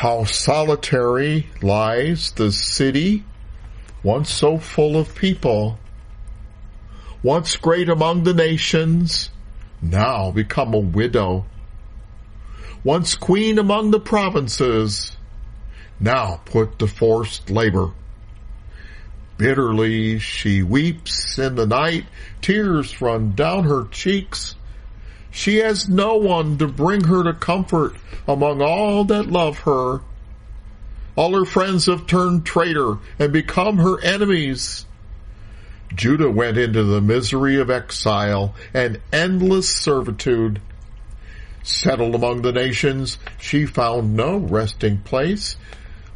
How solitary lies the city, once so full of people, once great among the nations, now become a widow, once queen among the provinces, now put to forced labor. Bitterly she weeps in the night, tears run down her cheeks. She has no one to bring her to comfort among all that love her. All her friends have turned traitor and become her enemies. Judah went into the misery of exile and endless servitude. Settled among the nations, she found no resting place.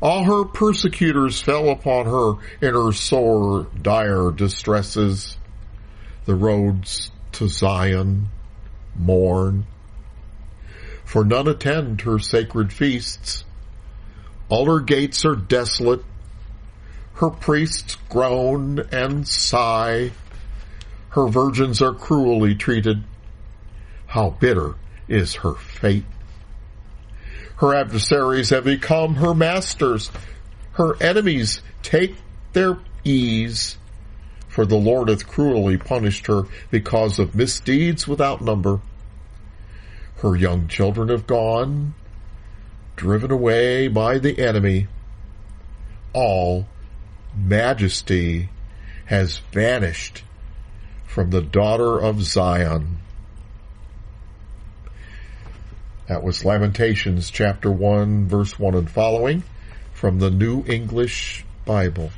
All her persecutors fell upon her in her sore, dire distresses. The roads to Zion mourn, for none attend her sacred feasts. All her gates are desolate. Her priests groan and sigh. Her virgins are cruelly treated. How bitter is her fate. Her adversaries have become her masters. Her enemies take their ease. For the Lord hath cruelly punished her because of misdeeds without number. Her young children have gone, driven away by the enemy. All majesty has vanished from the daughter of Zion. That was Lamentations chapter 1, verse 1 and following from the New English Bible.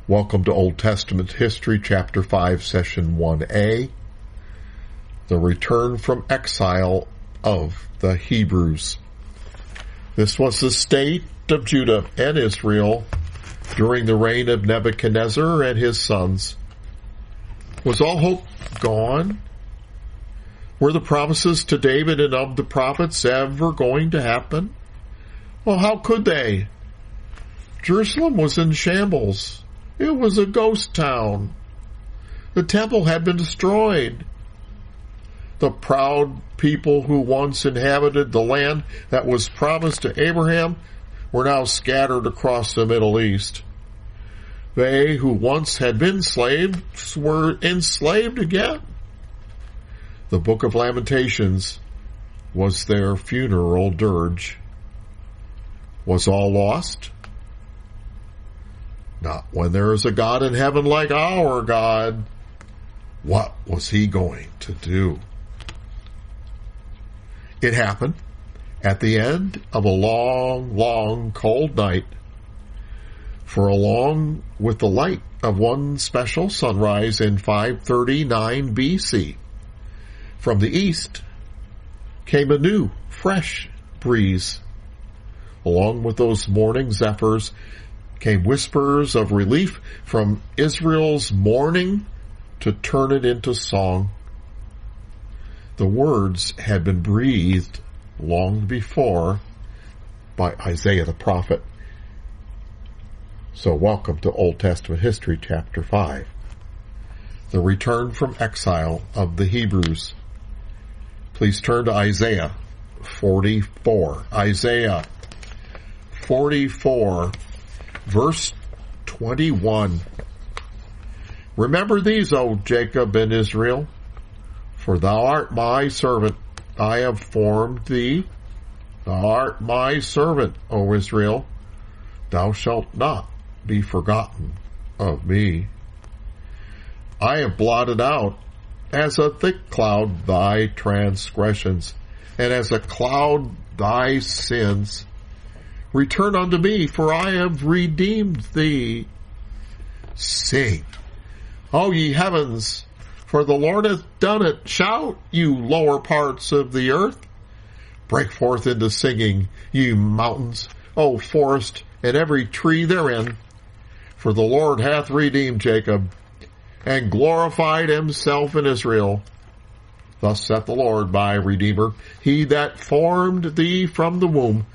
Welcome to Old Testament History, Chapter 5, Session 1a, the return from exile of the Hebrews. This was the state of Judah and Israel during the reign of Nebuchadnezzar and his sons. Was all hope gone? Were the promises to David and of the prophets ever going to happen? Well, how could they? Jerusalem was in shambles. It was a ghost town. The temple had been destroyed. The proud people who once inhabited the land that was promised to Abraham were now scattered across the Middle East. They who once had been slaves were enslaved again. The book of Lamentations was their funeral dirge. Was all lost? Not when there is a God in heaven like our God. What was he going to do? It happened at the end of a long, long, cold night. For along with the light of one special sunrise in 539 BC, from the east came a new, fresh breeze. Along with those morning zephyrs came whispers of relief from Israel's mourning to turn it into song. The words had been breathed long before by Isaiah the prophet. So welcome to Old Testament History, Chapter 5. The return from exile of the Hebrews. Please turn to Isaiah 44. Isaiah 44, verse 21. Remember these, O Jacob and Israel, for thou art my servant. I have formed thee. Thou art my servant, O Israel. Thou shalt not be forgotten of me. I have blotted out as a thick cloud thy transgressions, and as a cloud thy sins. Return unto me, for I have redeemed thee. Sing, O ye heavens, for the Lord hath done it. Shout, you lower parts of the earth. Break forth into singing, ye mountains, O forest, and every tree therein. For the Lord hath redeemed Jacob, and glorified himself in Israel. Thus saith the Lord, my Redeemer, he that formed thee from the womb.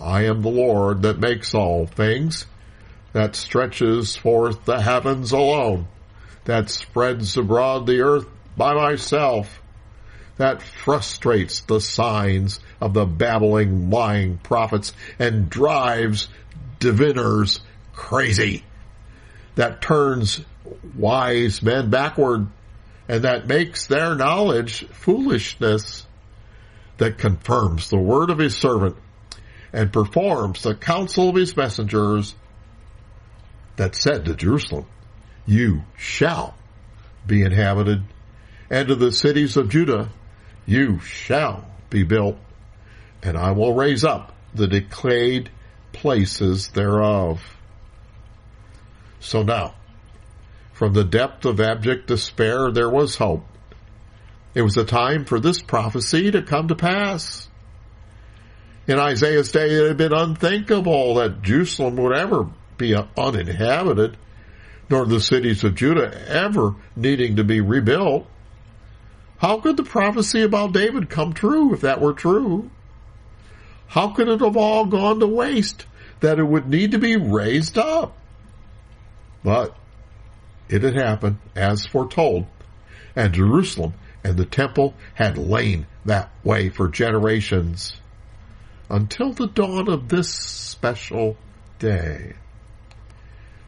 I am the Lord that makes all things, that stretches forth the heavens alone, that spreads abroad the earth by myself, that frustrates the signs of the babbling, lying prophets and drives diviners crazy, that turns wise men backward, and that makes their knowledge foolishness, that confirms the word of his servant and performs the counsel of his messengers, that said to Jerusalem, you shall be inhabited, and to the cities of Judah, you shall be built, and I will raise up the decayed places thereof. So now, from the depth of abject despair, there was hope. It was a time for this prophecy to come to pass. In Isaiah's day, it had been unthinkable that Jerusalem would ever be uninhabited, nor the cities of Judah ever needing to be rebuilt. How could the prophecy about David come true if that were true? How could it have all gone to waste, that it would need to be raised up? But it had happened as foretold, and Jerusalem and the temple had lain that way for generations, until the dawn of this special day.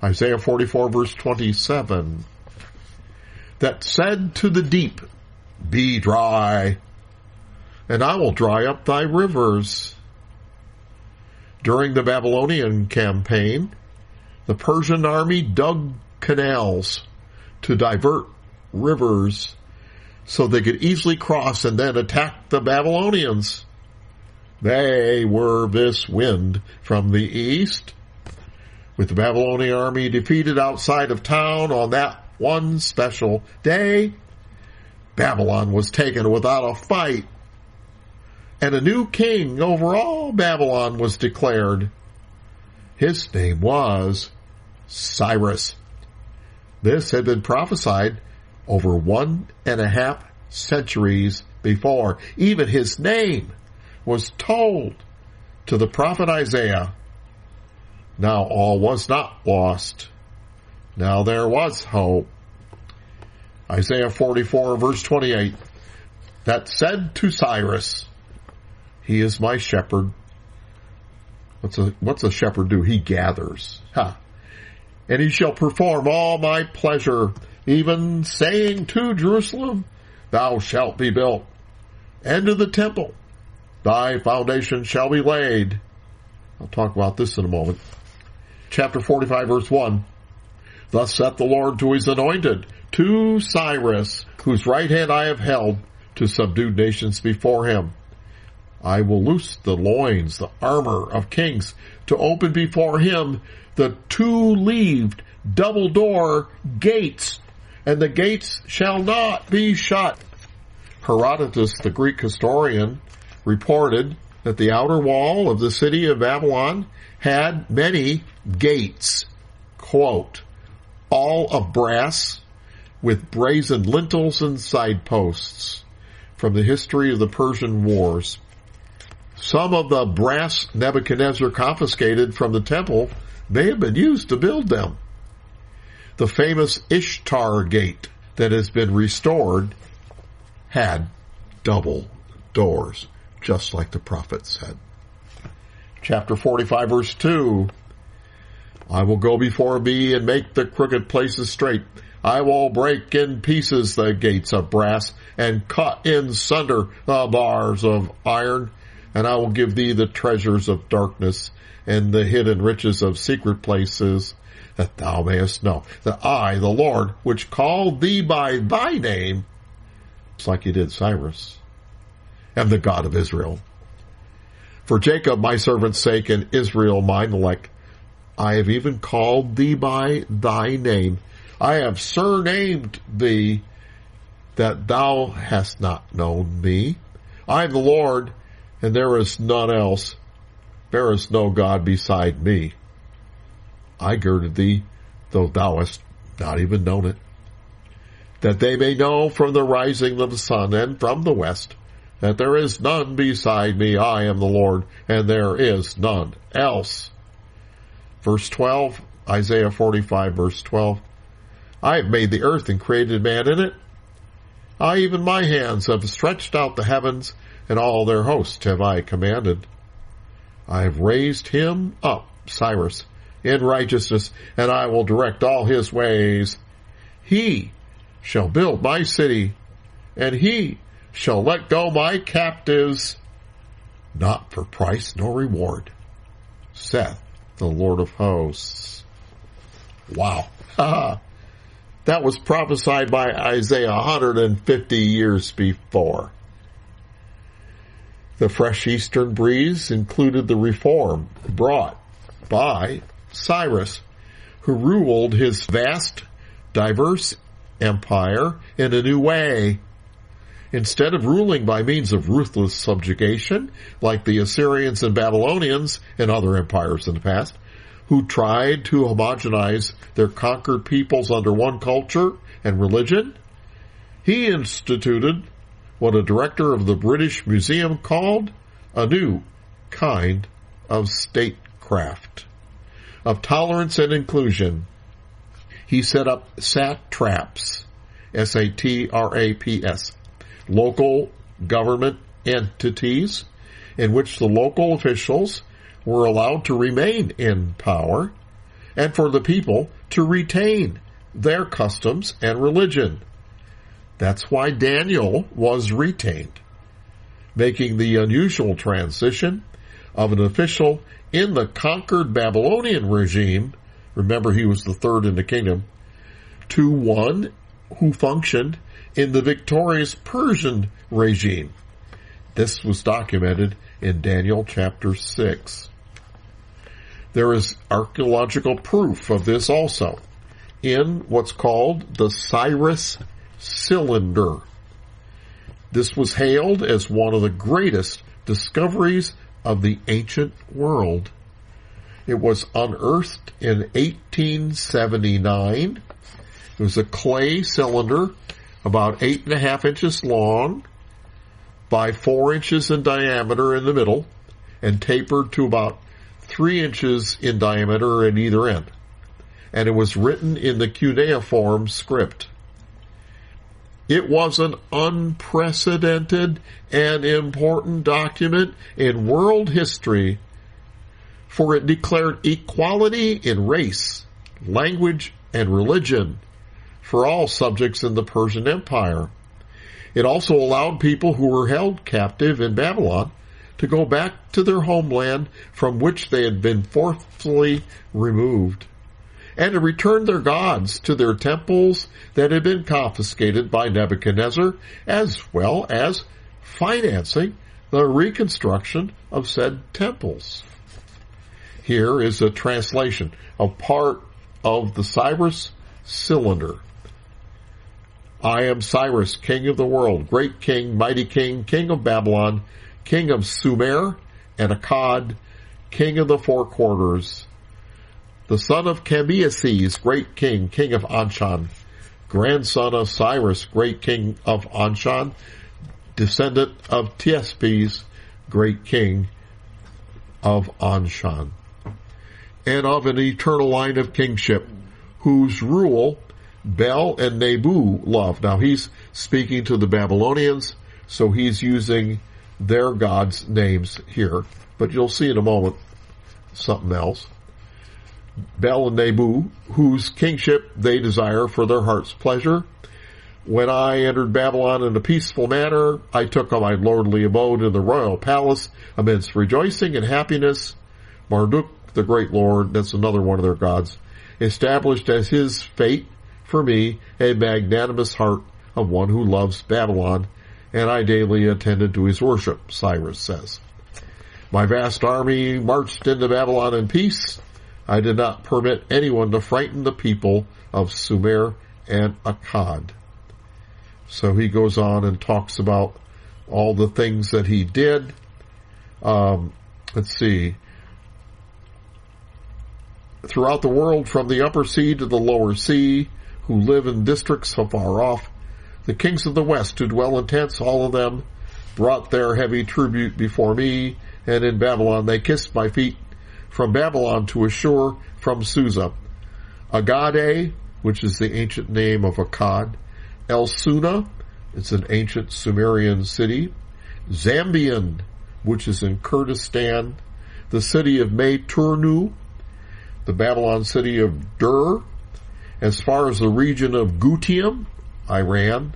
Isaiah 44 verse 27, that said to the deep, be dry, and I will dry up thy rivers. During the Babylonian campaign, the Persian army dug canals to divert rivers so they could easily cross and then attack the Babylonians. They were this wind from the east. With the Babylonian army defeated outside of town on that one special day, Babylon was taken without a fight, and a new king over all Babylon was declared. His name was Cyrus. This had been prophesied over 1.5 centuries before. Even his name was told to the prophet Isaiah. Now all was not lost. Now there was hope. Isaiah 44 verse 28, that said to Cyrus, he is my shepherd. What's a shepherd do? He gathers. And he shall perform all my pleasure, even saying to Jerusalem, thou shalt be built, and to the temple, thy foundation shall be laid. I'll talk about this in a moment. Chapter 45 verse 1, thus saith the Lord to his anointed, to Cyrus, whose right hand I have held, to subdue nations before him. I will loose the loins, the armor of kings, to open before him the two-leaved double-door gates, and the gates shall not be shut. Herodotus, the Greek historian, reported that the outer wall of the city of Babylon had many gates, quote, all of brass, with brazen lintels and side posts, from the history of the Persian wars. Some of the brass Nebuchadnezzar confiscated from the temple may have been used to build them. The famous Ishtar Gate that has been restored had double doors, just like the prophet said. Chapter 45 verse 2, I will go before thee and make the crooked places straight. I will break in pieces the gates of brass and cut in sunder the bars of iron. And I will give thee the treasures of darkness and the hidden riches of secret places, that thou mayest know that I, the Lord, which called thee by thy name, just like he did Cyrus, am the God of Israel. For Jacob my servant's sake and Israel mine elect, I have even called thee by thy name. I have surnamed thee, that thou hast not known me. I am the Lord, and there is none else. There is no God beside me. I girded thee, though thou hast not even known it, that they may know from the rising of the sun and from the west, that there is none beside me. I am the Lord, and there is none else. Verse 12, Isaiah 45, verse 12. I have made the earth and created man in it. Even my hands have stretched out the heavens, and all their hosts have I commanded. I have raised him up, Cyrus, in righteousness, and I will direct all his ways. He shall build my city, and he shall let go my captives, not for price nor reward, saith the Lord of hosts. Wow. That was prophesied by Isaiah 150 years before. The fresh eastern breeze included the reform brought by Cyrus, who ruled his vast, diverse empire in a new way. Instead of ruling by means of ruthless subjugation, like the Assyrians and Babylonians and other empires in the past, who tried to homogenize their conquered peoples under one culture and religion, he instituted what a director of the British Museum called a new kind of statecraft, of tolerance and inclusion. He set up satraps, S-A-T-R-A-P-S, local government entities in which the local officials were allowed to remain in power and for the people to retain their customs and religion. That's why Daniel was retained, making the unusual transition of an official in the conquered Babylonian regime, remember he was the third in the kingdom, to one who functioned in the victorious Persian regime. This was documented in Daniel chapter 6. There is archaeological proof of this also in what's called the Cyrus cylinder. This was hailed as one of the greatest discoveries of the ancient world. It was unearthed in 1879. It was a clay cylinder about 8.5 inches long by 4 inches in diameter in the middle and tapered to about 3 inches in diameter at either end. And it was written in the cuneiform script. It was an unprecedented and important document in world history, for it declared equality in race, language, and religion for all subjects in the Persian Empire. It also allowed people who were held captive in Babylon to go back to their homeland from which they had been forcefully removed, and to return their gods to their temples that had been confiscated by Nebuchadnezzar, as well as financing the reconstruction of said temples. Here is a translation of part of the Cyrus cylinder. I am Cyrus, king of the world, great king, mighty king, king of Babylon, king of Sumer and Akkad, king of the four quarters, the son of Cambyses, great king, king of Anshan, grandson of Cyrus, great king of Anshan, descendant of Tiespes, great king of Anshan, and of an eternal line of kingship, whose rule Bel and Nebu loved. Now he's speaking to the Babylonians, so he's using their gods' names here, but you'll see in a moment something else. Bel and Nebu, whose kingship they desire for their heart's pleasure. When I entered Babylon in a peaceful manner, I took up my lordly abode in the royal palace amidst rejoicing and happiness. Marduk, the great lord, that's another one of their gods, established as his fate for me a magnanimous heart of one who loves Babylon, and I daily attended to his worship, Cyrus says. My vast army marched into Babylon in peace. I did not permit anyone to frighten the people of Sumer and Akkad. So he goes on and talks about all the things that he did. Let's see. Throughout the world, from the upper sea to the lower sea, who live in districts so far off, the kings of the west who dwell in tents, all of them, brought their heavy tribute before me, and in Babylon they kissed my feet. From Babylon to Ashur, from Susa, Agade, which is the ancient name of Akkad, El Suna, It's an ancient Sumerian city. Zambian, which is in Kurdistan. The city of Mayturnu, the Babylon city of Dur, as far as the region of Gutium, Iran,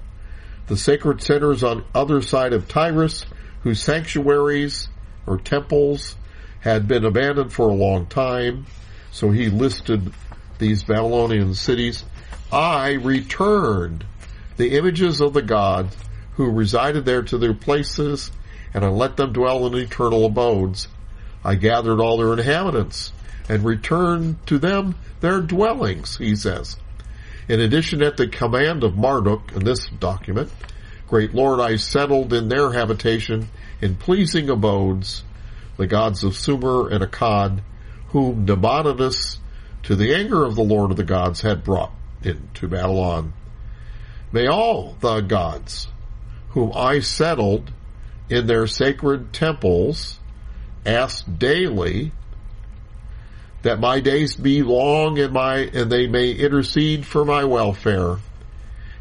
the sacred centers on other side of Cyrus, whose sanctuaries or temples had been abandoned for a long time. So he listed these Babylonian cities. I returned the images of the gods who resided there to their places, and I let them dwell in eternal abodes. I gathered all their inhabitants and returned to them their dwellings, he says. In addition, at the command of Marduk, in this document, great Lord, I settled in their habitation in pleasing abodes, the gods of Sumer and Akkad, whom Nabonidus, to the anger of the Lord of the gods, had brought into Babylon. May all the gods, whom I settled in their sacred temples, ask daily that my days be long and they may intercede for my welfare.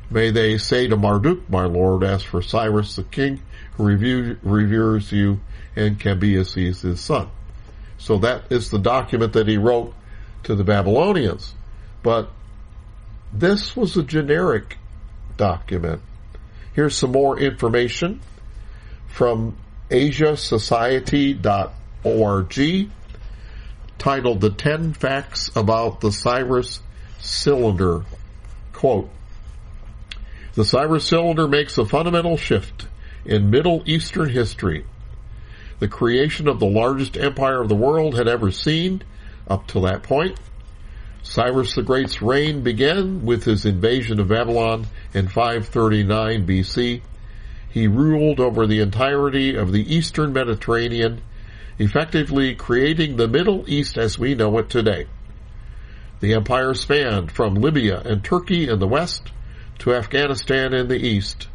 May they say to Marduk, my lord, as for Cyrus the king, who reveres you, and Cambyses his son. So that is the document that he wrote to the Babylonians. But this was a generic document. Here's some more information from asiasociety.org, titled The 10 Facts About the Cyrus Cylinder. Quote, the Cyrus cylinder makes a fundamental shift in Middle Eastern history. The creation of the largest empire of the world had ever seen up to that point. Cyrus the Great's reign began with his invasion of Babylon in 539 BC. He ruled over the entirety of the Eastern Mediterranean, effectively creating the Middle East as we know it today. The empire spanned from Libya and Turkey in the west to Afghanistan in the east.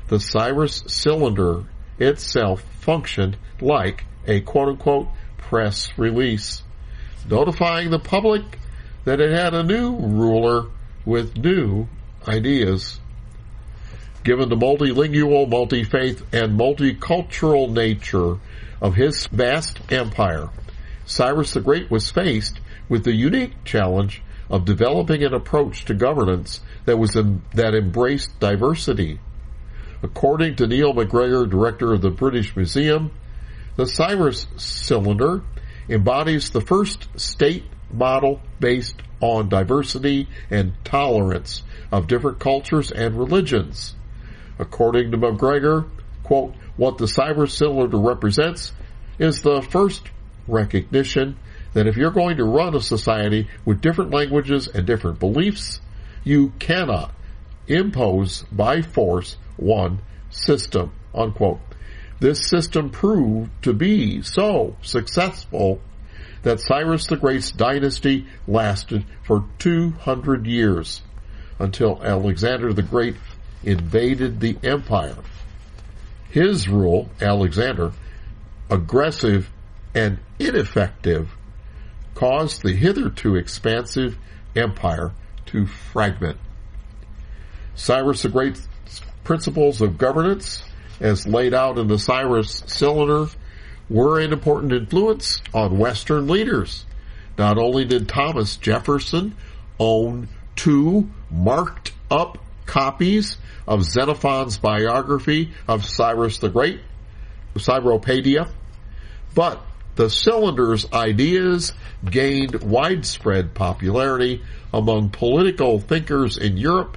The Cyrus cylinder itself functioned like a quote-unquote press release, notifying the public that it had a new ruler with new ideas. Given the multilingual, multi-faith, and multicultural nature of his vast empire, Cyrus the Great was faced with the unique challenge of developing an approach to governance that embraced diversity. According to Neil MacGregor, director of the British Museum, the Cyrus cylinder embodies the first state model based on diversity and tolerance of different cultures and religions. According to MacGregor, quote, what the Cyrus cylinder represents is the first recognition that if you're going to run a society with different languages and different beliefs, you cannot impose by force one system, unquote. This system proved to be so successful that Cyrus the Great's dynasty lasted for 200 years until Alexander the Great invaded the empire. His rule, Alexander, aggressive and ineffective, caused the hitherto expansive empire to fragment. Cyrus the Great's principles of governance, as laid out in the Cyrus cylinder, were an important influence on Western leaders. Not only did Thomas Jefferson own 2 marked up copies of Xenophon's biography of Cyrus the Great, Cyropaedia, but the cylinder's ideas gained widespread popularity among political thinkers in Europe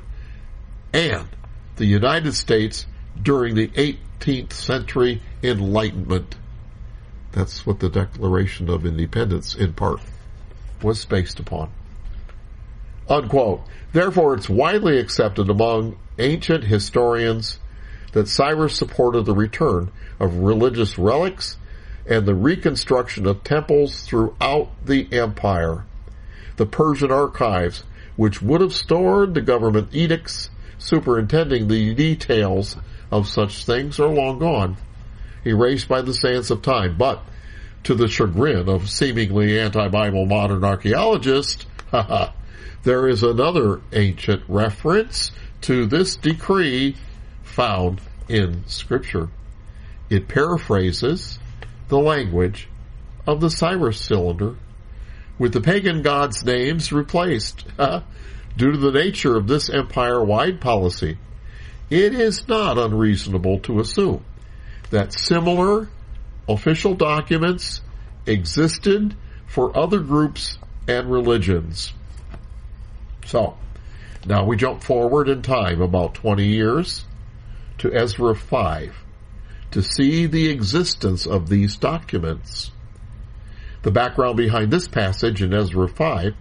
and the United States during the 18th century Enlightenment. That's what the Declaration of Independence, in part, was based upon. Unquote. Therefore, it's widely accepted among ancient historians that Cyrus supported the return of religious relics and the reconstruction of temples throughout the empire. The Persian archives, which would have stored the government edicts superintending the details of such things, are long gone, erased by the sands of time. But, to the chagrin of seemingly anti-Bible modern archaeologists, there is another ancient reference to this decree found in Scripture. It paraphrases the language of the Cyrus cylinder, with the pagan gods' names replaced. Due to the nature of this empire-wide policy, it is not unreasonable to assume that similar official documents existed for other groups and religions. So, now we jump forward in time about 20 years to Ezra 5 to see the existence of these documents. The background behind this passage in Ezra 5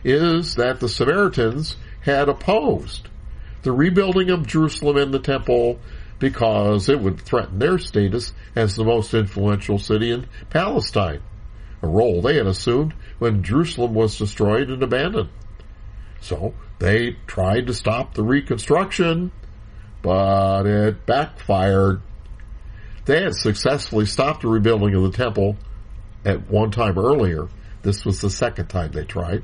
is that the Samaritans had opposed the rebuilding of Jerusalem and the temple because it would threaten their status as the most influential city in Palestine, a role they had assumed when Jerusalem was destroyed and abandoned. So they tried to stop the reconstruction, but it backfired. They had successfully stopped the rebuilding of the temple at one time earlier. This was the second time they tried.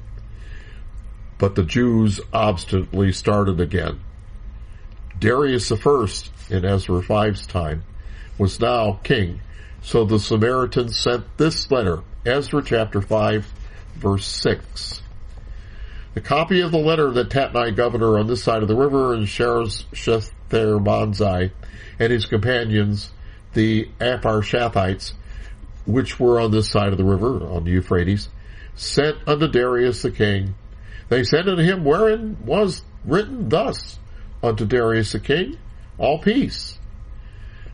But the Jews obstinately started again. Darius I, in Ezra 5's time, was now king. So the Samaritans sent this letter, Ezra chapter 5, verse 6. The copy of the letter that Tatnai, governor on this side of the river, and Shether-Banzai and his companions, the Aparshathites, which were on this side of the river, on the Euphrates, sent unto Darius the king. They sent unto him wherein was written thus, unto Darius the king, all peace.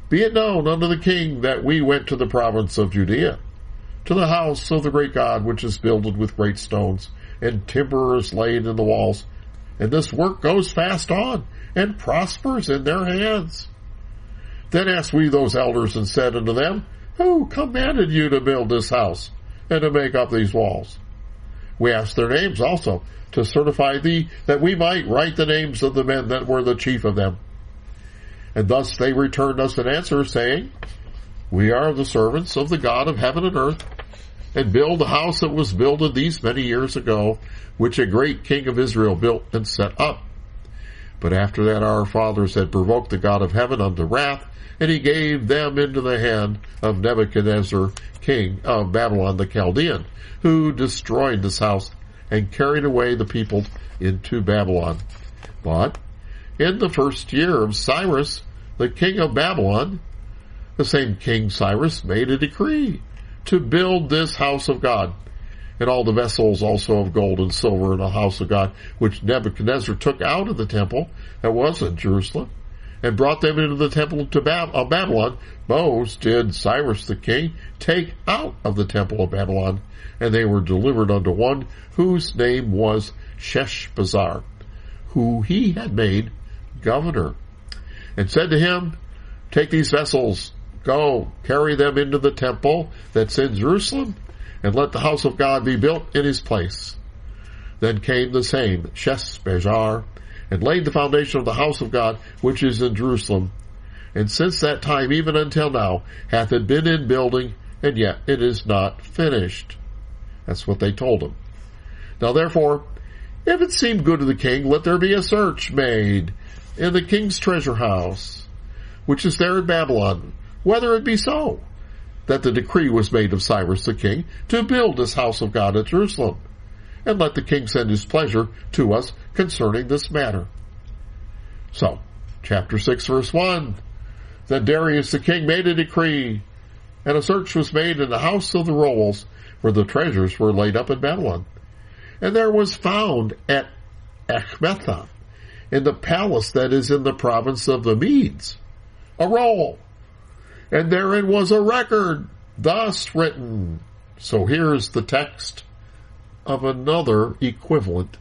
Be it known unto the king that we went to the province of Judea, to the house of the great God, which is builded with great stones, and timber is laid in the walls, and this work goes fast on, and prospers in their hands. Then asked we those elders, and said unto them, Who commanded you to build this house, and to make up these walls? We asked their names also, to certify thee, that we might write the names of the men that were the chief of them. And thus they returned us an answer, saying, We are the servants of the God of heaven and earth, and build the house that was builded these many years ago, which a great king of Israel built and set up. But after that our fathers had provoked the God of heaven unto wrath, and he gave them into the hand of Nebuchadnezzar, king of Babylon the Chaldean, who destroyed this house and carried away the people into Babylon. But in the first year of Cyrus, the king of Babylon, the same King Cyrus made a decree to build this house of God, and all the vessels also of gold and silver in the house of God, which Nebuchadnezzar took out of the temple that was in Jerusalem, and brought them into the temple of Babylon. Those did Cyrus the king take out of the temple of Babylon, and they were delivered unto one whose name was Sheshbazzar, who he had made governor, and said to him, Take these vessels, go, carry them into the temple that's in Jerusalem, and let the house of God be built in his place. Then came the same Sheshbazzar, and laid the foundation of the house of God, which is in Jerusalem. And since that time, even until now, hath it been in building, and yet it is not finished. That's what they told him. Now therefore, if it seem good to the king, let there be a search made in the king's treasure house, which is there in Babylon, whether it be so, that the decree was made of Cyrus the king to build this house of God at Jerusalem. And let the king send his pleasure to us concerning this matter. So, chapter 6, verse 1. Then Darius the king made a decree, and a search was made in the house of the rolls, where the treasures were laid up in Babylon. And there was found at Echmetha, in the palace that is in the province of the Medes, a roll, and therein was a record, thus written. So here's the text of another equivalent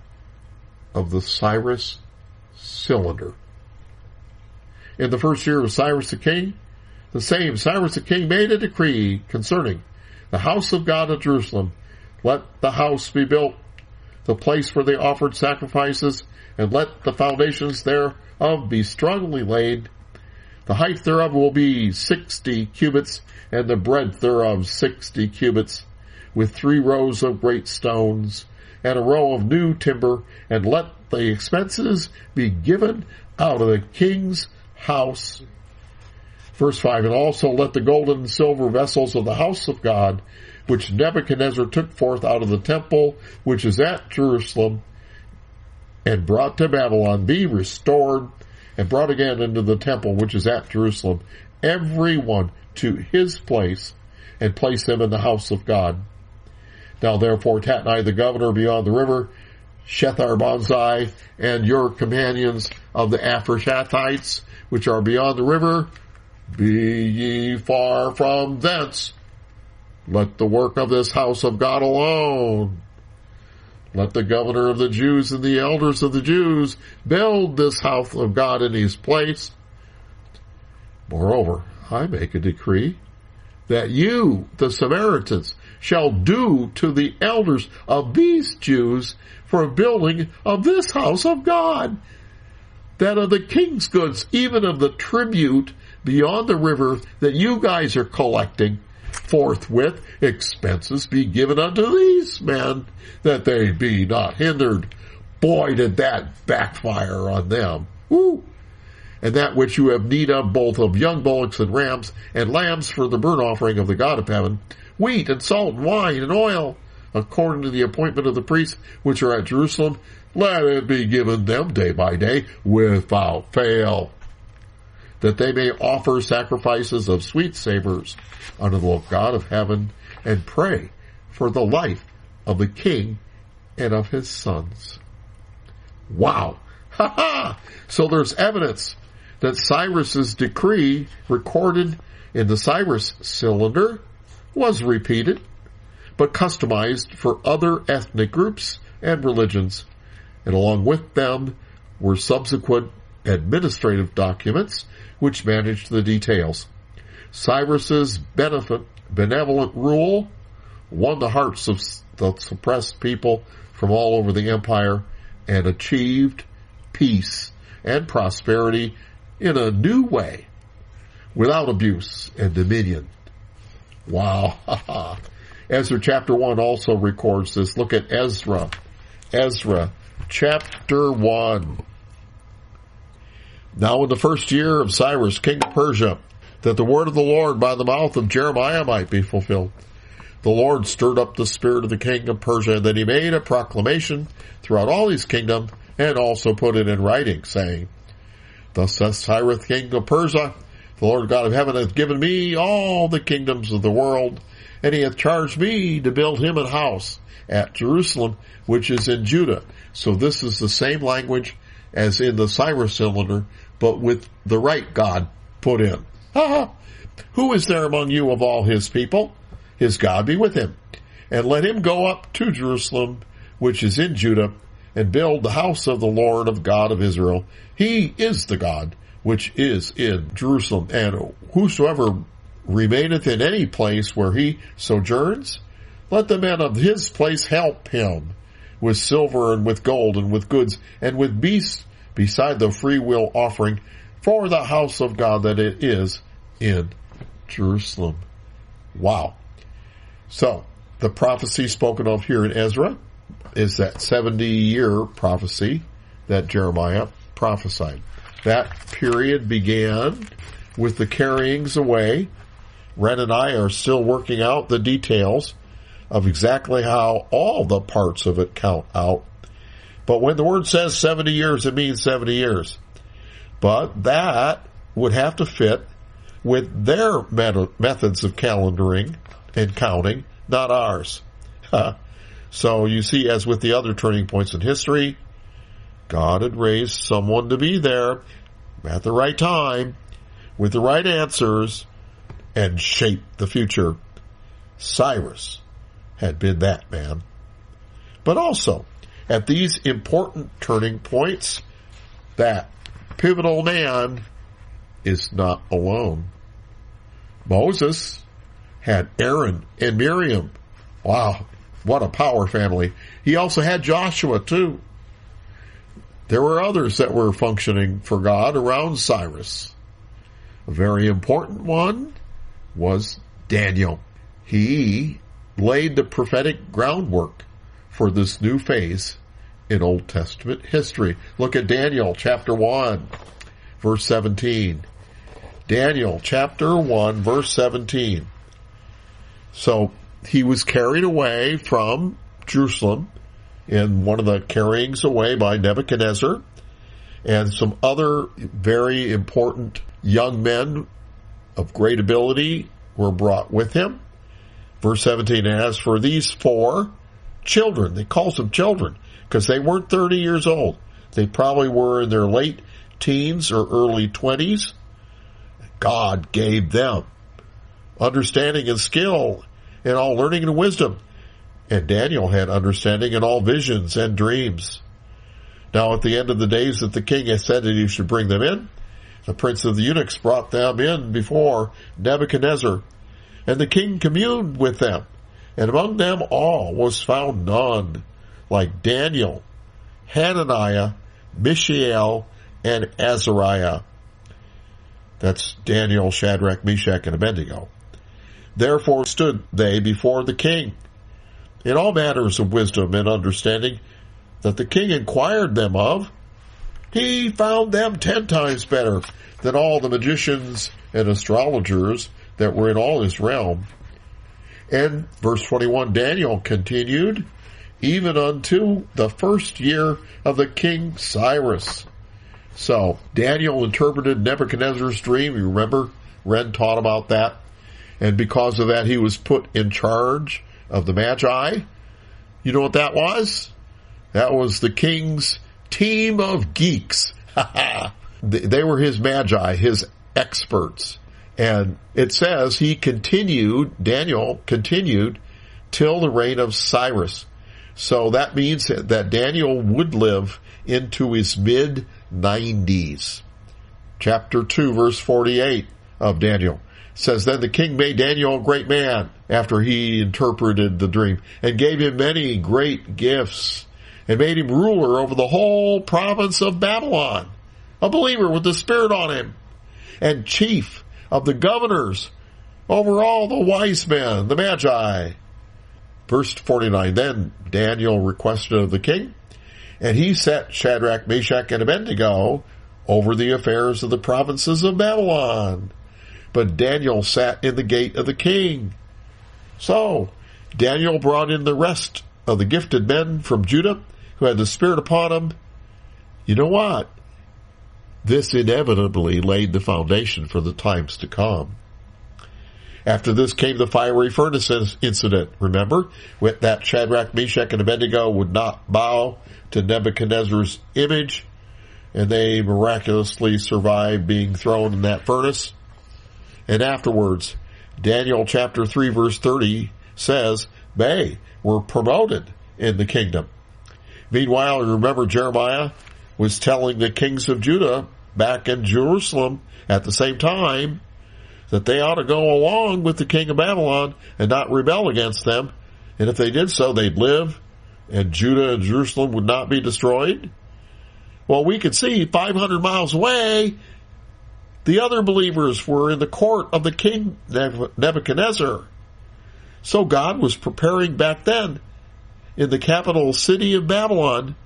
of the Cyrus cylinder. In the first year of Cyrus the king, the same Cyrus the king made a decree concerning the house of God at Jerusalem. Let the house be built, the place where they offered sacrifices, and let the foundations thereof be strongly laid. The height thereof will be 60 cubits, and the breadth thereof 60 cubits, with 3 rows of great stones, and a row of new timber, and let the expenses be given out of the king's house. Verse 5, and also let the golden and silver vessels of the house of God, which Nebuchadnezzar took forth out of the temple, which is at Jerusalem, and brought to Babylon, be restored, and brought again into the temple, which is at Jerusalem, every one to his place, and place them in the house of God. Now therefore Tatnai the governor beyond the river, Shethar-Bonzai, and your companions of the Aphrashathites, which are beyond the river, be ye far from thence. Let the work of this house of God alone. Let the governor of the Jews and the elders of the Jews build this house of God in his place. Moreover, I make a decree that you, the Samaritans, shall do to the elders of these Jews for building of this house of God, that of the king's goods, even of the tribute beyond the river that you guys are collecting, forthwith expenses be given unto these men, that they be not hindered. Boy, did that backfire on them. Woo! And that which you have need of, both of young bullocks and rams, and lambs for the burnt offering of the God of heaven, wheat and salt and wine and oil, according to the appointment of the priests which are at Jerusalem, let it be given them day by day without fail, that they may offer sacrifices of sweet savors unto the God of heaven, and pray for the life of the king and of his sons. Wow! Ha ha! So there's evidence that Cyrus's decree, recorded in the Cyrus cylinder, was repeated, but customized for other ethnic groups and religions, and along with them were subsequent administrative documents which managed the details. Cyrus's benevolent rule won the hearts of the suppressed people from all over the empire and achieved peace and prosperity in a new way, without abuse and dominion. Wow. Ezra chapter 1 also records this. Look at Ezra. Ezra chapter 1. Now in the first year of Cyrus, king of Persia, that the word of the Lord by the mouth of Jeremiah might be fulfilled, the Lord stirred up the spirit of the king of Persia, and then he made a proclamation throughout all his kingdom, and also put it in writing, saying, Thus saith Cyrus, king of Persia, the Lord God of heaven hath given me all the kingdoms of the world, and he hath charged me to build him an house at Jerusalem, which is in Judah. So this is the same language as in the Cyrus cylinder, but with the right God put in. Who is there among you of all his people? His God be with him. And let him go up to Jerusalem, which is in Judah, and build the house of the Lord of God of Israel. He is the God which is in Jerusalem. And whosoever remaineth in any place where he sojourns, let the men of his place help him with silver and with gold and with goods and with beasts, beside the freewill offering for the house of God that it is in Jerusalem. Wow. So, the prophecy spoken of here in Ezra is that 70-year prophecy that Jeremiah prophesied. That period began with the carryings away. Ren and I are still working out the details of exactly how all the parts of it count out. But when the word says 70 years, it means 70 years. But that would have to fit with their methods of calendaring and counting, not ours. So you see, as with the other turning points in history, God had raised someone to be there at the right time, with the right answers, and shape the future. Cyrus had been that man. But also, at these important turning points, that pivotal man is not alone. Moses had Aaron and Miriam. Wow, what a power family. He also had Joshua too. There were others that were functioning for God around Cyrus. A very important one was Daniel. He laid the prophetic groundwork for this new phase in Old Testament history. Look at Daniel chapter 1, verse 17. Daniel chapter 1, verse 17. So he was carried away from Jerusalem in one of the carryings away by Nebuchadnezzar, and some other very important young men of great ability were brought with him. Verse 17, and as for these 4 children, they calls them children because they weren't 30 years old. They probably were in their late teens or early 20s. God gave them understanding and skill in all learning and wisdom. And Daniel had understanding in all visions and dreams. Now at the end of the days that the king had said that he should bring them in, the prince of the eunuchs brought them in before Nebuchadnezzar. And the king communed with them. And among them all was found none like Daniel, Hananiah, Mishael, and Azariah. That's Daniel, Shadrach, Meshach, and Abednego. Therefore stood they before the king in all matters of wisdom and understanding that the king inquired them of. He found them 10 times better than all the magicians and astrologers that were in all his realm. And verse 21, Daniel continued even unto the first year of the king Cyrus. So Daniel interpreted Nebuchadnezzar's dream. You remember, Ren taught about that. And because of that, he was put in charge of the Magi. You know what that was? That was the king's team of geeks. They were his Magi, his experts. And it says Daniel continued till the reign of Cyrus. So that means that Daniel would live into his mid-90s. Chapter 2, verse 48 of Daniel says, Then the king made Daniel a great man after he interpreted the dream, and gave him many great gifts, and made him ruler over the whole province of Babylon, a believer with the Spirit on him, and chief of the governors over all the wise men, the Magi. Verse 49, Then Daniel requested of the king, and he set Shadrach, Meshach, and Abednego over the affairs of the provinces of Babylon. But Daniel sat in the gate of the king. So Daniel brought in the rest of the gifted men from Judah who had the Spirit upon them. You know what? This inevitably laid the foundation for the times to come. After this came the fiery furnace incident. Remember? With that Shadrach, Meshach, and Abednego would not bow to Nebuchadnezzar's image, and they miraculously survived being thrown in that furnace. And afterwards, Daniel chapter 3 verse 30 says, they were promoted in the kingdom. Meanwhile, remember Jeremiah was telling the kings of Judah back in Jerusalem at the same time that they ought to go along with the king of Babylon and not rebel against them. And if they did so, they'd live, and Judah and Jerusalem would not be destroyed. Well, we could see 500 miles away, the other believers were in the court of the king Nebuchadnezzar. So God was preparing back then in the capital city of Babylon.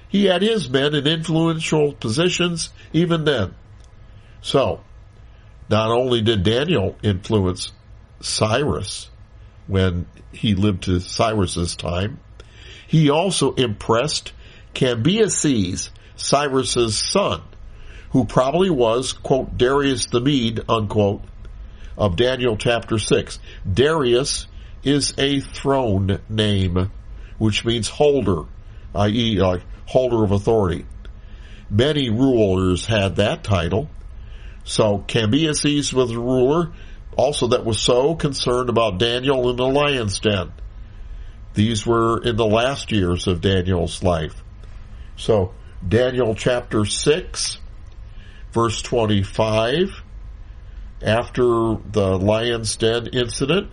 He had his men in influential positions even then. So, not only did Daniel influence Cyrus when he lived to Cyrus's time, he also impressed Cambyses, Cyrus's son, who probably was, quote, Darius the Mede, unquote, of Daniel chapter 6. Darius is a throne name, which means holder, i.e., like holder of authority. Many rulers had that title. So Cambyses was a ruler also that was so concerned about Daniel in the lion's den. These were in the last years of Daniel's life. So Daniel chapter 6, verse 25, after the lion's den incident,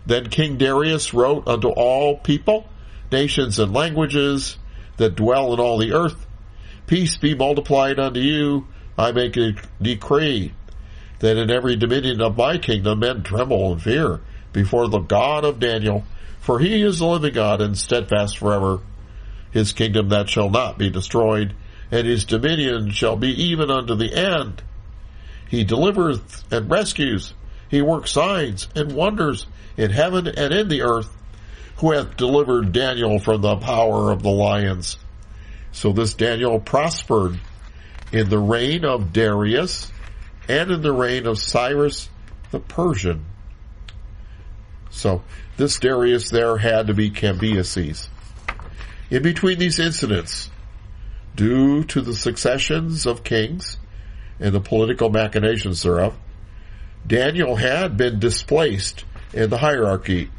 Then King Darius wrote unto all people, nations, and languages that dwell in all the earth, Peace be multiplied unto you. I make a decree that in every dominion of my kingdom men tremble and fear before the God of Daniel, for he is the living God and steadfast forever. His kingdom that shall not be destroyed, and his dominion shall be even unto the end. He delivereth and rescues. He works signs and wonders in heaven and in the earth, who hath delivered Daniel from the power of the lions. So this Daniel prospered in the reign of Darius and in the reign of Cyrus the Persian. So this Darius there had to be Cambyses. In between these incidents, due to the successions of kings and the political machinations thereof, Daniel had been displaced in the hierarchy.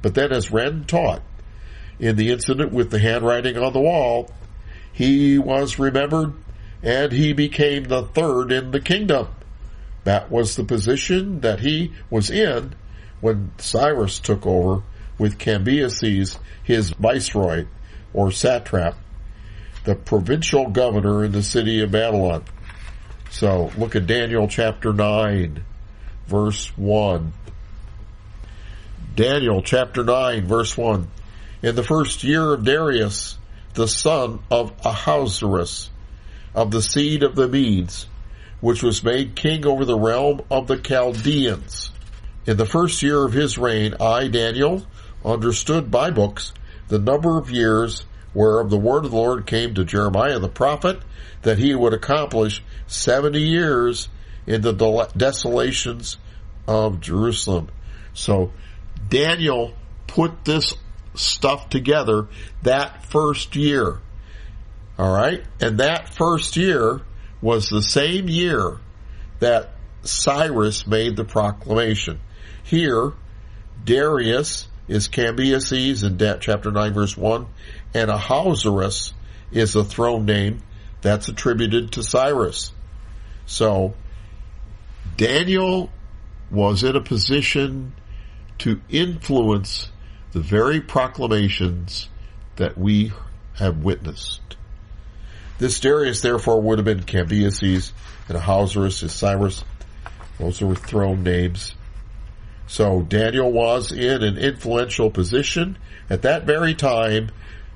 But then, as Wren taught, in the incident with the handwriting on the wall, he was remembered and he became the third in the kingdom. That was the position that he was in when Cyrus took over with Cambyses, his viceroy or satrap, the provincial governor in the city of Babylon. So look at Daniel chapter 9, verse 1. Daniel chapter 9, verse 1. In the first year of Darius, the son of Ahasuerus, of the seed of the Medes, which was made king over the realm of the Chaldeans. In the first year of his reign, I, Daniel, understood by books the number of years whereof the word of the Lord came to Jeremiah the prophet, that he would accomplish 70 years in the desolations of Jerusalem. So Daniel put this stuff together that first year. All right? And that first year was the same year that Cyrus made the proclamation. Here, Darius is Cambyses in chapter 9, verse 1, and Ahasuerus is a throne name that's attributed to Cyrus. So, Daniel was in a position to influence the very proclamations that we have witnessed. This Darius, therefore, would have been Cambyses, and Ahasuerus is Cyrus. Those are throne names. So Daniel was in an influential position at that very time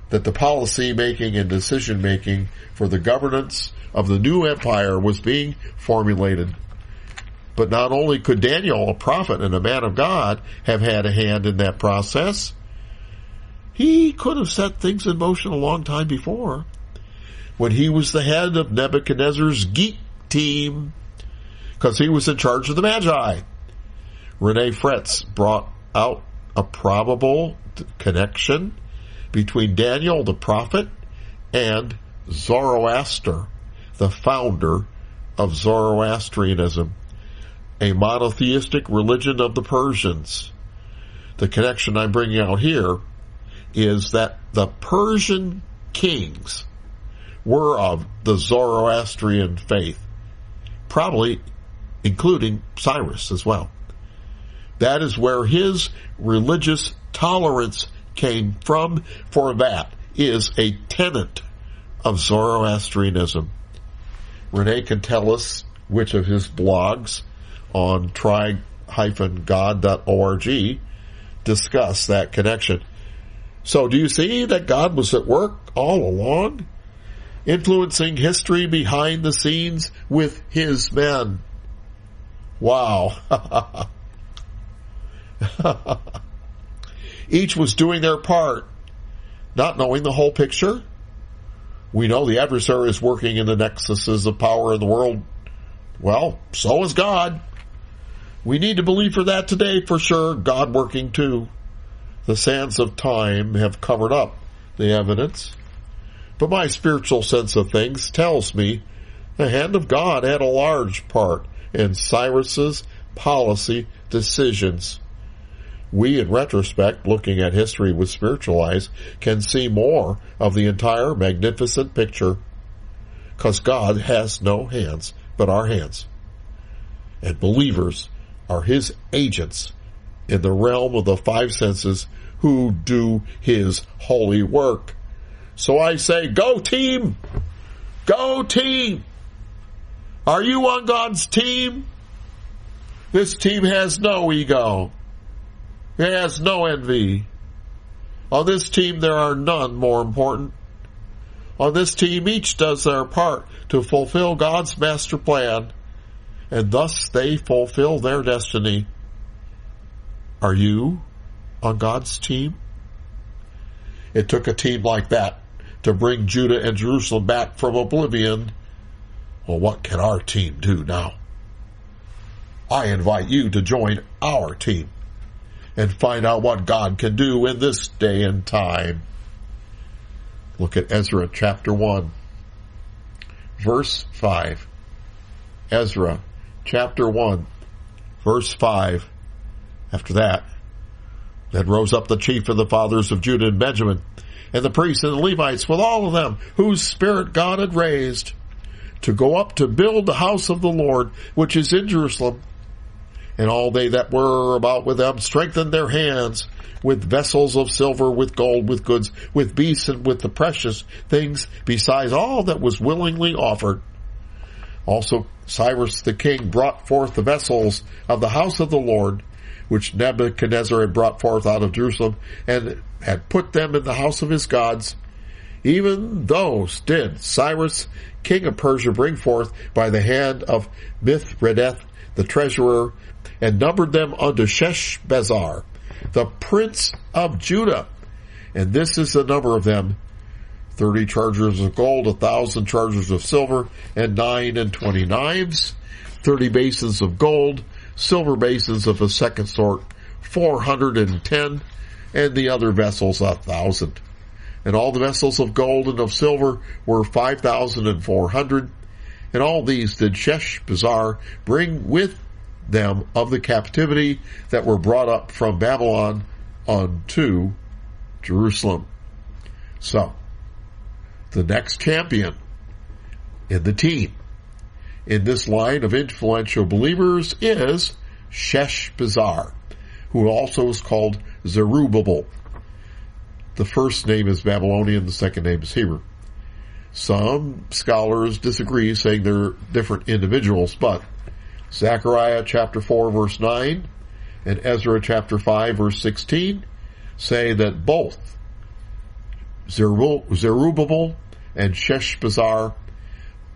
that the policy making and decision making for the governance of the new empire was being formulated. But not only could Daniel, a prophet and a man of God, have had a hand in that process, he could have set things in motion a long time before, when he was the head of Nebuchadnezzar's geek team, because he was in charge of the Magi. Rene Fretz brought out a probable connection between Daniel the prophet and Zoroaster, the founder of Zoroastrianism, a monotheistic religion of the Persians. The connection I'm bringing out here is that the Persian kings were of the Zoroastrian faith, probably including Cyrus as well. That is where his religious tolerance came from, for that is a tenet of Zoroastrianism. Rene can tell us which of his blogs on try-god.org discuss that connection. So do you see that God was at work all along, influencing history behind the scenes with his men? Wow. Each was doing their part, not knowing the whole picture. We know the adversary is working in the nexuses of power in the world. Well, so is God. We need to believe for that today, for sure. God working too. The sands of time have covered up the evidence. But my spiritual sense of things tells me the hand of God had a large part in Cyrus's policy decisions. We, in retrospect, looking at history with spiritual eyes, can see more of the entire magnificent picture, because God has no hands but our hands. And believers are his agents in the realm of the five senses who do his holy work. So I say, go team! Go team! Are you on God's team? This team has no ego. It has no envy. On this team there are none more important. On this team, each does their part to fulfill God's master plan, and thus they fulfill their destiny. Are you on God's team? It took a team like that to bring Judah and Jerusalem back from oblivion. Well, what can our team do now? I invite you to join our team and find out what God can do in this day and time. Look at Ezra chapter 1, verse 5. Ezra chapter 1, verse 5. After that, then rose up the chief of the fathers of Judah and Benjamin, and the priests and the Levites with all of them, whose spirit God had raised, to go up to build the house of the Lord, which is in Jerusalem. And all they that were about with them strengthened their hands with vessels of silver, with gold, with goods, with beasts, and with the precious things, besides all that was willingly offered. Also Cyrus the king brought forth the vessels of the house of the Lord, which Nebuchadnezzar had brought forth out of Jerusalem, and had put them in the house of his gods. Even those did Cyrus, king of Persia, bring forth by the hand of Mithredath, the treasurer, and numbered them unto Sheshbazzar, the prince of Judah. And this is the number of them: 30 chargers of gold, 1,000 chargers of silver, and 29 knives, 30 basins of gold, silver basins of a second sort, 410, and the other vessels 1,000. And all the vessels of gold and of silver were 5,400. And all these did Sheshbazzar bring with them of the captivity that were brought up from Babylon unto Jerusalem. So, the next champion in the team in this line of influential believers is Sheshbazzar, who also is called Zerubbabel. The first name is Babylonian, the second name is Hebrew. Some scholars disagree, saying they're different individuals, but Zechariah chapter 4 verse 9 and Ezra chapter 5 verse 16 say that both Zerubbabel and Sheshbazzar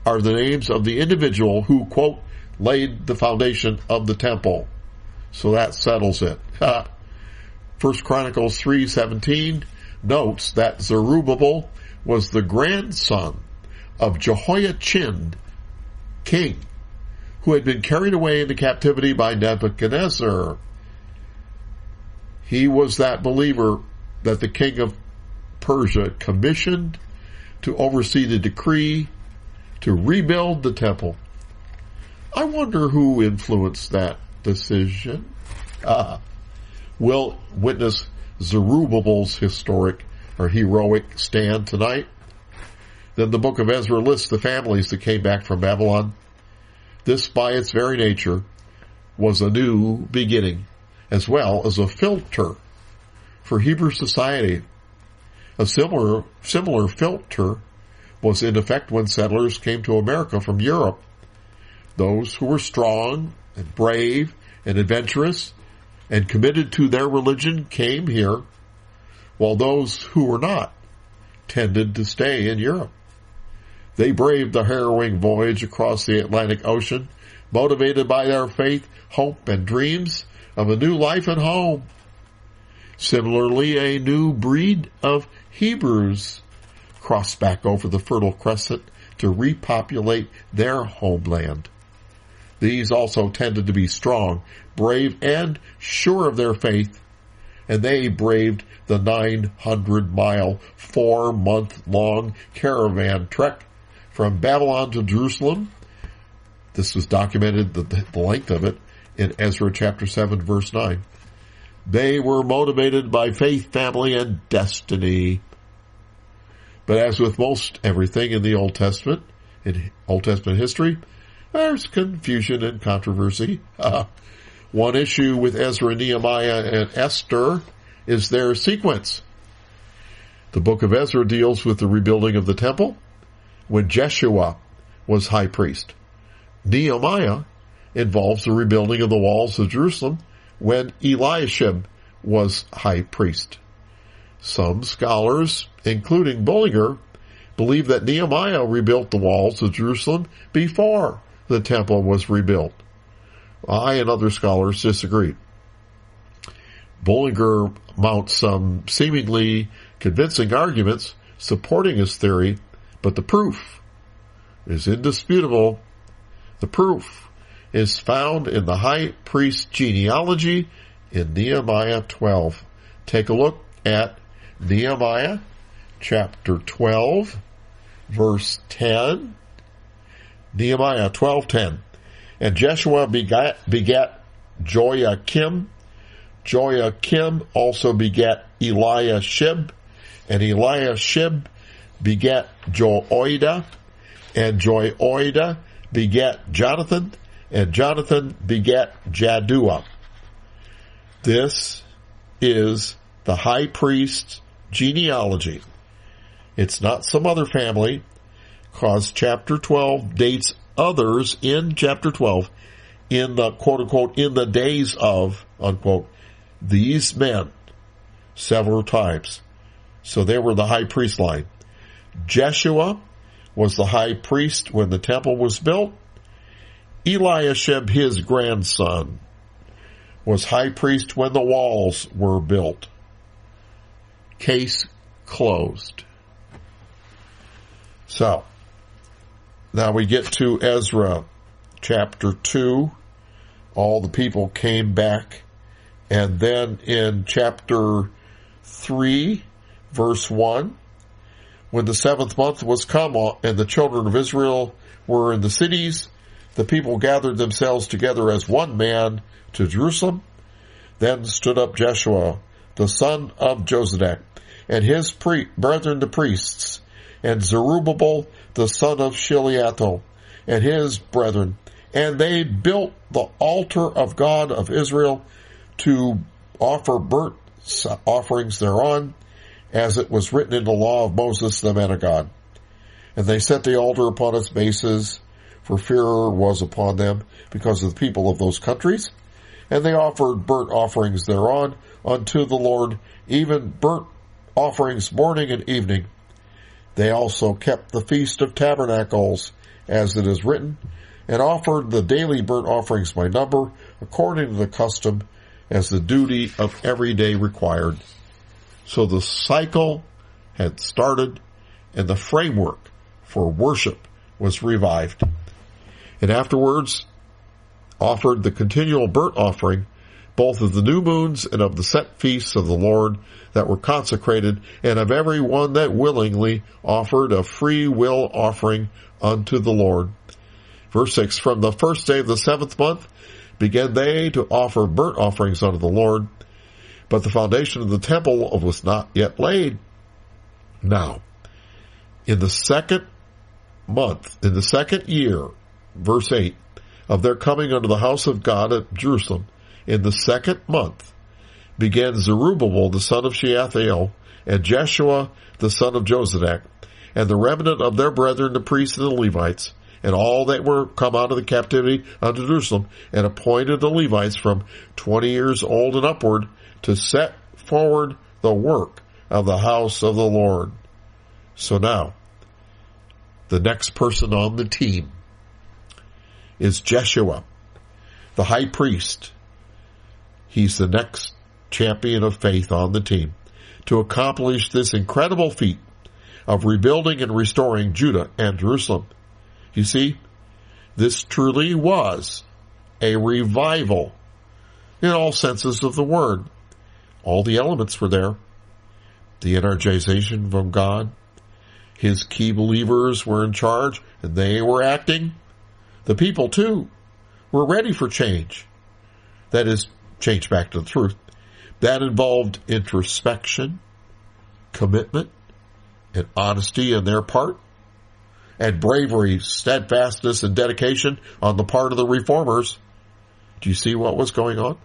are the names of the individual who, quote, laid the foundation of the temple. So that settles it. 1 Chronicles 3:17 notes that Zerubbabel was the grandson of Jehoiachin, king, who had been carried away into captivity by Nebuchadnezzar. He was that believer that the king of Persia commissioned to oversee the decree to rebuild the temple. I wonder who influenced that decision. We'll witness Zerubbabel's heroic stand tonight. Then the book of Ezra lists the families that came back from Babylon. This, by its very nature, was a new beginning, as well as a filter for Hebrew society. A similar filter was in effect when settlers came to America from Europe. Those who were strong and brave and adventurous and committed to their religion came here, while those who were not tended to stay in Europe. They braved the harrowing voyage across the Atlantic Ocean, motivated by their faith, hope, and dreams of a new life at home. Similarly, a new breed of Hebrews crossed back over the Fertile Crescent to repopulate their homeland. These also tended to be strong, brave, and sure of their faith, and they braved the 900-mile, 4-month-long caravan trek from Babylon to Jerusalem. This was documented, the length of it, in Ezra chapter 7, verse 9. They were motivated by faith, family, and destiny. But as with most everything in the Old Testament, in Old Testament history, there's confusion and controversy. One issue with Ezra, Nehemiah, and Esther is their sequence. The book of Ezra deals with the rebuilding of the temple when Jeshua was high priest. Nehemiah involves the rebuilding of the walls of Jerusalem when Eliashib was high priest. Some scholars, including Bullinger, believe that Nehemiah rebuilt the walls of Jerusalem before the temple was rebuilt. I and other scholars disagree. Bullinger mounts some seemingly convincing arguments supporting his theory, but the proof is indisputable. The proof is found in the high priest genealogy in Nehemiah 12. Take a look at Nehemiah chapter 12, verse 10. Nehemiah 12:10. And Jeshua begat Joachim. Joachim also begat Eliashib. And Eliashib begat Joiada. And Joiada begat Jonathan. And Jonathan begat Jaddua. This is the high priest's genealogy. It's not some other family, because chapter 12 dates others in chapter 12 in the quote-unquote, in the days of, unquote, these men several times. So they were the high priest line. Jeshua was the high priest when the temple was built. Eliashib, his grandson, was high priest when the walls were built. Case closed. So, now we get to Ezra chapter 2. All the people came back. And then in chapter 3, verse 1, when the 7th month was come and the children of Israel were in the cities, the people gathered themselves together as one man to Jerusalem. Then stood up Jeshua, the son of Jozadak, and his brethren the priests, and Zerubbabel, the son of Shealtiel, and his brethren. And they built the altar of God of Israel to offer burnt offerings thereon, as it was written in the law of Moses, the man of God. And they set the altar upon its bases, for fear was upon them because of the people of those countries. And they offered burnt offerings thereon unto the Lord, even burnt offerings morning and evening. They also kept the Feast of Tabernacles, as it is written, and offered the daily burnt offerings by number, according to the custom, as the duty of every day required. So the cycle had started, and the framework for worship was revived. And afterwards offered the continual burnt offering, both of the new moons and of the set feasts of the Lord that were consecrated, and of every one that willingly offered a free will offering unto the Lord. Verse 6, from the first day of the 7th month began they to offer burnt offerings unto the Lord, but the foundation of the temple was not yet laid. Now, in the second month, in the second year, verse 8, of their coming unto the house of God at Jerusalem, in the second month, began Zerubbabel the son of Shealtiel, and Jeshua the son of Jozadak, and the remnant of their brethren the priests and the Levites, and all that were come out of the captivity unto Jerusalem, and appointed the Levites from 20 years old and upward to set forward the work of the house of the Lord. So now, the next person on the team is Jeshua, the high priest. He's the next champion of faith on the team to accomplish this incredible feat of rebuilding and restoring Judah and Jerusalem. You see, this truly was a revival in all senses of the word. All the elements were there. The energization from God. His key believers were in charge, and they were acting. The people, too, were ready for change. That is, change back to the truth. That involved introspection, commitment, and honesty on their part, and bravery, steadfastness, and dedication on the part of the reformers. Do you see what was going on?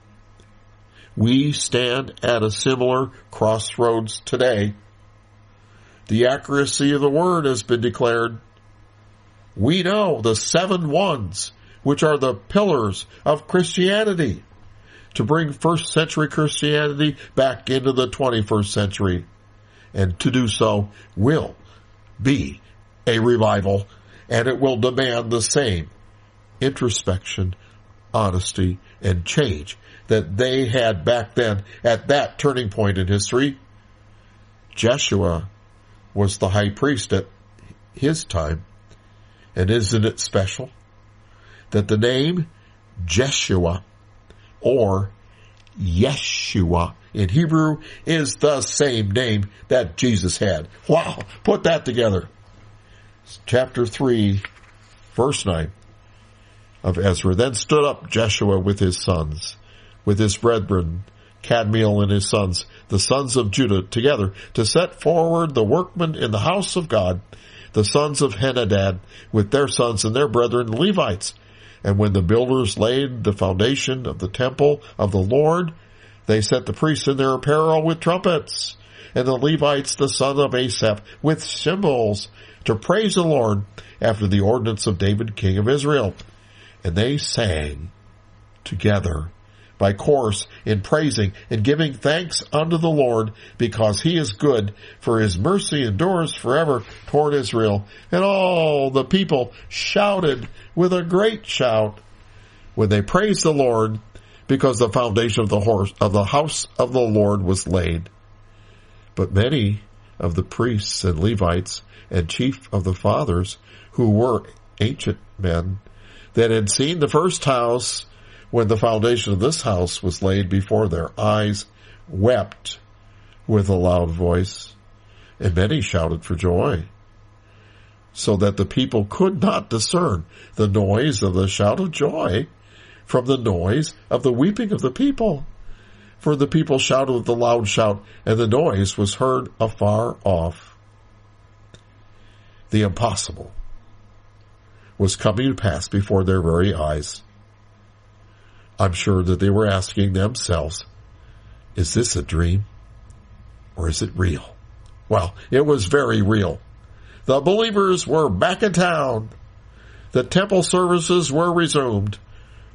We stand at a similar crossroads today. The accuracy of the word has been declared. We know the 7 ones, which are the pillars of Christianity, to bring first century Christianity back into the 21st century. And to do so will be a revival, and it will demand the same introspection, honesty, and change that they had back then at that turning point in history. Jeshua was the high priest at his time, and isn't it special that the name Jeshua or Yeshua in Hebrew is the same name that Jesus had? Wow, put that together. Chapter 3, verse 9 of Ezra. Then stood up Jeshua with his sons, with his brethren, Kadmiel and his sons, the sons of Judah, together to set forward the workmen in the house of God, the sons of Henadad, with their sons and their brethren, the Levites. And when the builders laid the foundation of the temple of the Lord, they set the priests in their apparel with trumpets, and the Levites, the son of Asaph, with cymbals, to praise the Lord after the ordinance of David, king of Israel. And they sang together by chorus in praising and giving thanks unto the Lord, because he is good, for his mercy endures forever toward Israel. And all the people shouted with a great shout when they praised the Lord, because the foundation of the house of the Lord was laid. But many of the priests and Levites and chief of the fathers, who were ancient men, that had seen the first house when the foundation of this house was laid before their eyes, wept with a loud voice, and many shouted for joy, so that the people could not discern the noise of the shout of joy from the noise of the weeping of the people. For the people shouted with a loud shout, and the noise was heard afar off. The impossible was coming to pass before their very eyes. I'm sure that they were asking themselves, is this a dream or is it real? Well, it was very real. The believers were back in town. The temple services were resumed,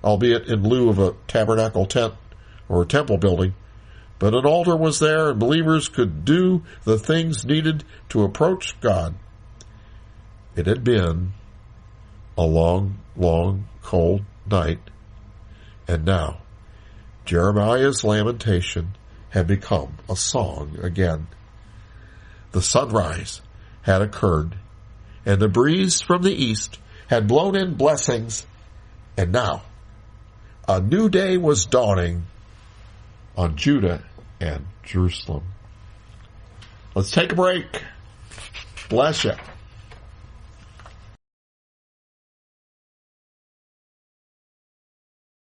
albeit in lieu of a tabernacle tent or a temple building. But an altar was there, and believers could do the things needed to approach God. It had been a long, long, cold night, and now Jeremiah's lamentation had become a song again. The sunrise had occurred, and the breeze from the east had blown in blessings, and now a new day was dawning on Judah and Jerusalem. Let's take a break. Bless you.